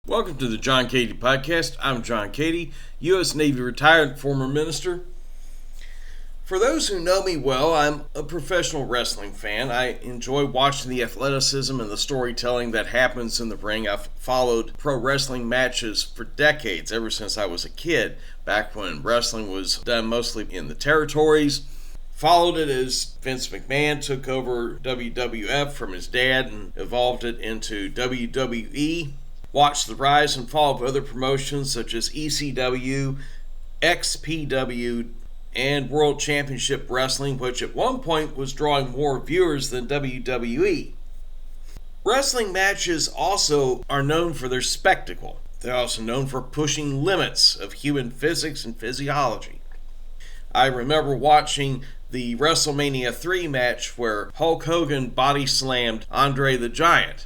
Welcome to the John Cady Podcast. I'm John Cady, U.S. Navy retired former minister. For those who know me well, I'm a professional wrestling fan. I enjoy watching the athleticism and the storytelling that happens in the ring. I've followed pro wrestling matches for decades, ever since I was a kid, back when wrestling was done mostly in the territories. Followed it as Vince McMahon took over WWF from his dad and evolved it into WWE. Watched the rise and fall of other promotions such as ECW, XPW, and World Championship Wrestling, which at one point was drawing more viewers than WWE. Wrestling matches also are known for their spectacle. They're also known for pushing limits of human physics and physiology. I remember watching the Wrestlemania III match where Hulk Hogan body slammed Andre the Giant.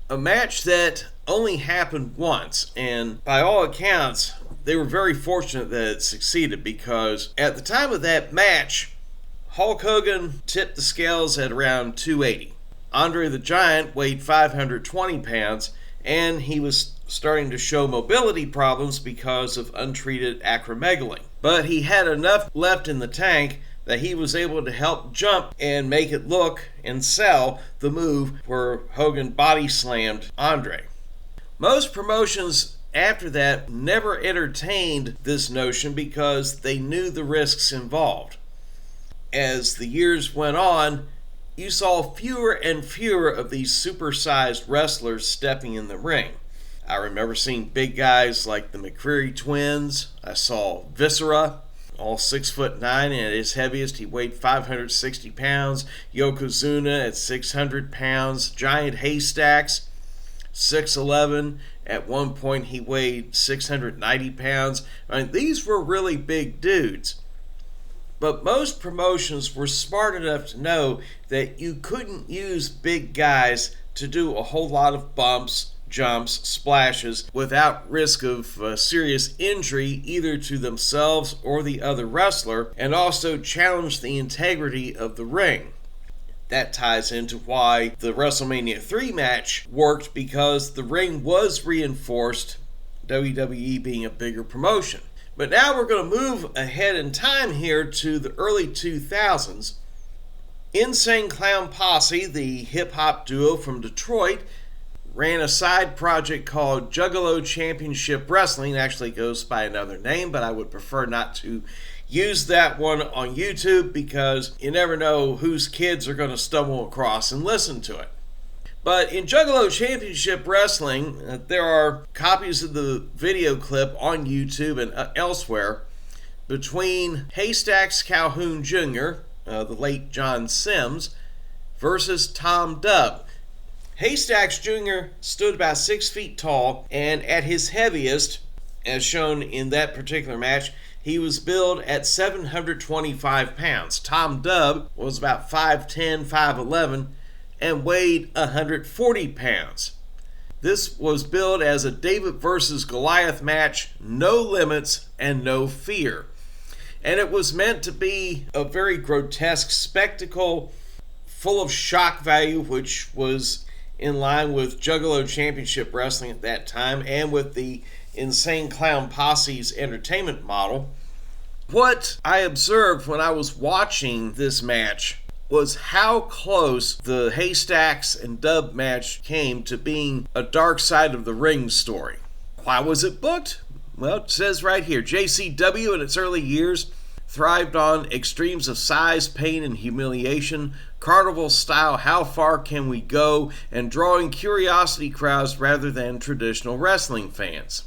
A match that only happened once, and by all accounts, they were very fortunate that it succeeded, because at the time of that match, Hulk Hogan tipped the scales at around 280. Andre the Giant weighed 520 pounds, and he was starting to show mobility problems because of untreated acromegaly. But he had enough left in the tank that he was able to help jump and make it look and sell the move where Hogan body slammed Andre. Most promotions after that never entertained this notion because they knew the risks involved. As the years went on, you saw fewer and fewer of these supersized wrestlers stepping in the ring. I remember seeing big guys like the McCreary twins. I saw Viscera, all 6'9", and at his heaviest he weighed 560 pounds. Yokozuna at 600 pounds. Giant Haystacks, 6'11". At one point he weighed 690 pounds. I mean, these were really big dudes. But most promotions were smart enough to know that you couldn't use big guys to do a whole lot of bumps, jumps, splashes without risk of serious injury either to themselves or the other wrestler, and also challenge the integrity of the ring. That ties into why the Wrestlemania III match worked, because the ring was reinforced, WWE being a bigger promotion. But now we're going to move ahead in time here to the early 2000s. Insane Clown Posse, the hip-hop duo from Detroit, ran a side project called Juggalo Championship Wrestling. It actually goes by another name, but I would prefer not to use that one on YouTube because you never know whose kids are going to stumble across and listen to it. But in Juggalo Championship Wrestling, there are copies of the video clip on YouTube and elsewhere between Haystacks Calhoun Jr., the late John Sims, versus Tom Dubb. Haystacks Jr. stood about 6 feet tall, and at his heaviest, as shown in that particular match, he was billed at 725 pounds. Tom Dubb was about 5'10", 5'11", and weighed 140 pounds. This was billed as a David versus Goliath match, no limits and no fear. And it was meant to be a very grotesque spectacle, full of shock value, which was in line with Juggalo Championship Wrestling at that time and with the Insane Clown Posse's entertainment model. What I observed when I was watching this match was how close the Haystacks and Dubb match came to being a dark side of the ring story. Why was it booked? Well, it says right here, JCW in its early years thrived on extremes of size, pain, and humiliation, carnival style how far can we go, and drawing curiosity crowds rather than traditional wrestling fans.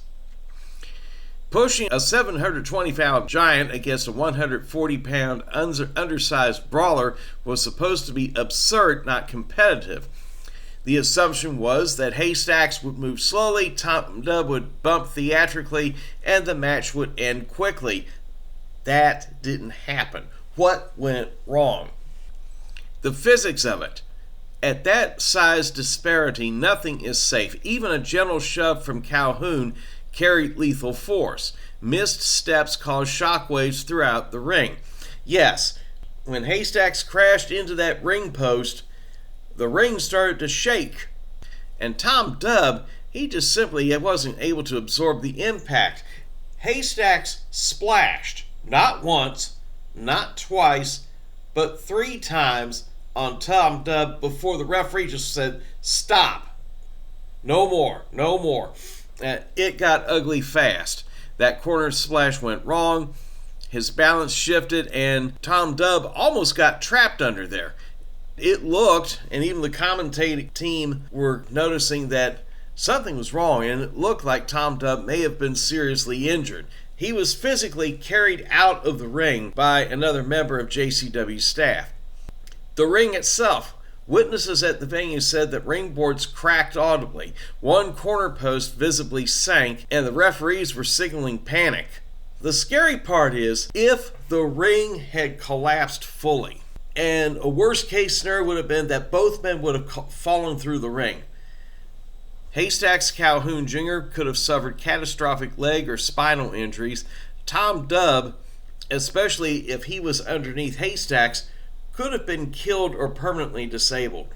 Pushing a 720-pound giant against a 140-pound undersized brawler was supposed to be absurd, not competitive. The assumption was that Haystacks would move slowly, Tom Dubb would bump theatrically, and the match would end quickly. That didn't happen. What went wrong? The physics of it. At that size disparity, nothing is safe. Even a gentle shove from Calhoun carried lethal force. Missed steps caused shockwaves throughout the ring. Yes, when Haystacks crashed into that ring post, the ring started to shake, and Tom Dubb He just simply wasn't able to absorb the impact. Haystacks splashed, not once, not twice, but 3 times on Tom Dubb before the referee just said, "Stop. No more, no more." It got ugly fast. That corner splash went wrong. His balance shifted, and Tom Dubb almost got trapped under there. It looked, and even the commentating team were noticing that something was wrong, and it looked like Tom Dubb may have been seriously injured. He was physically carried out of the ring by another member of JCW's staff. The ring itself, witnesses at the venue said that ring boards cracked audibly. One corner post visibly sank, and the referees were signaling panic. The scary part is, if the ring had collapsed fully, and a worst case scenario would have been that both men would have fallen through the ring. Haystacks Calhoun Jr. could have suffered catastrophic leg or spinal injuries. Tom Dubb, especially if he was underneath Haystacks, could have been killed or permanently disabled.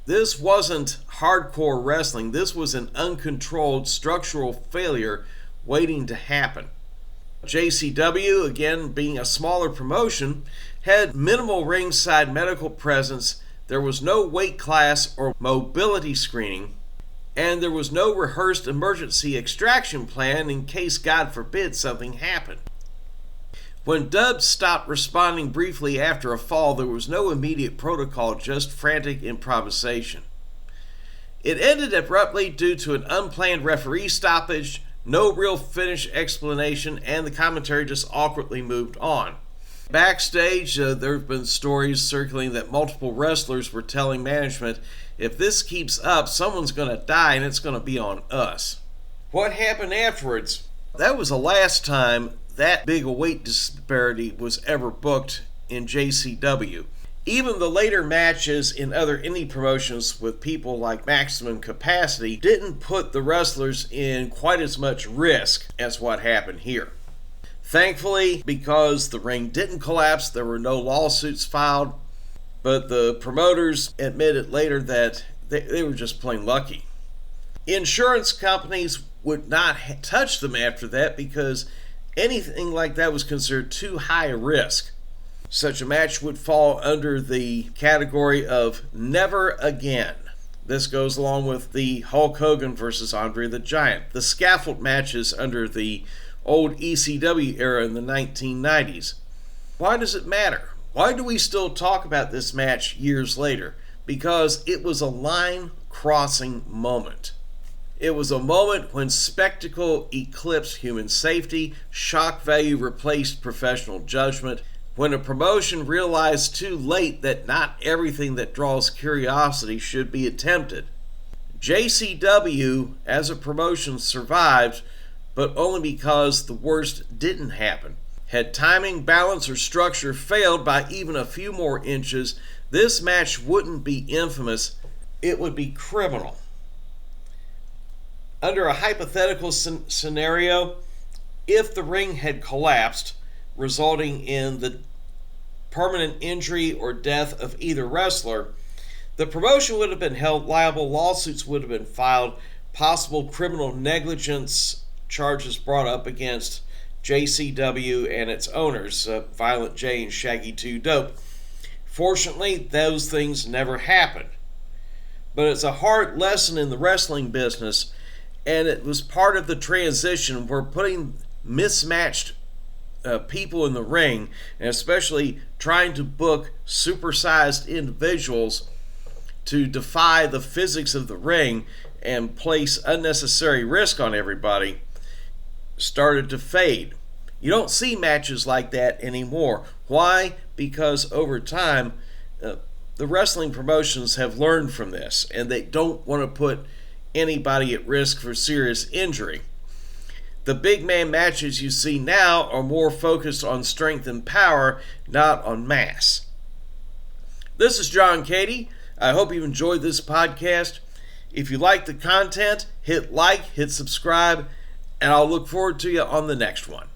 This wasn't hardcore wrestling. This was an uncontrolled structural failure waiting to happen. JCW, again being a smaller promotion, had minimal ringside medical presence. There was no weight class or mobility screening, and there was no rehearsed emergency extraction plan in case, God forbid, something happened. When Dubb stopped responding briefly after a fall, there was no immediate protocol, just frantic improvisation. It ended abruptly due to an unplanned referee stoppage, no real finish explanation, and the commentary just awkwardly moved on. Backstage, there have been stories circulating that multiple wrestlers were telling management, if this keeps up, someone's going to die and it's going to be on us. What happened afterwards? That was the last time that big a weight disparity was ever booked in JCW. Even the later matches in other indie promotions with people like Maximum Capacity didn't put the wrestlers in quite as much risk as what happened here. Thankfully, because the ring didn't collapse, there were no lawsuits filed, but the promoters admitted later that they were just plain lucky. Insurance companies would not touch them after that because anything like that was considered too high a risk. Such a match would fall under the category of never again. This goes along with the Hulk Hogan versus Andre the Giant, the scaffold matches under the old ECW era in the 1990s. Why does it matter? Why do we still talk about this match years later? Because it was a line-crossing moment. It was a moment when spectacle eclipsed human safety, shock value replaced professional judgment, when a promotion realized too late that not everything that draws curiosity should be attempted. JCW as a promotion survived, but only because the worst didn't happen. Had timing, balance, or structure failed by even a few more inches, this match wouldn't be infamous, it would be criminal. Under a hypothetical scenario, if the ring had collapsed, resulting in the permanent injury or death of either wrestler, the promotion would have been held liable, lawsuits would have been filed, possible criminal negligence charges brought up against JCW and its owners, Violent J and Shaggy 2 Dope. Fortunately, those things never happened. But it's a hard lesson in the wrestling business, and it was part of the transition where putting mismatched people in the ring, and especially trying to book supersized individuals to defy the physics of the ring and place unnecessary risk on everybody, started to fade. You don't see matches like that anymore. Why? Because over time, the wrestling promotions have learned from this, and they don't want to put anybody at risk for serious injury. The big man matches you see now are more focused on strength and power, not on mass. This is John Cady. I hope you enjoyed this podcast. If you like the content, hit like, hit subscribe, and I'll look forward to you on the next one.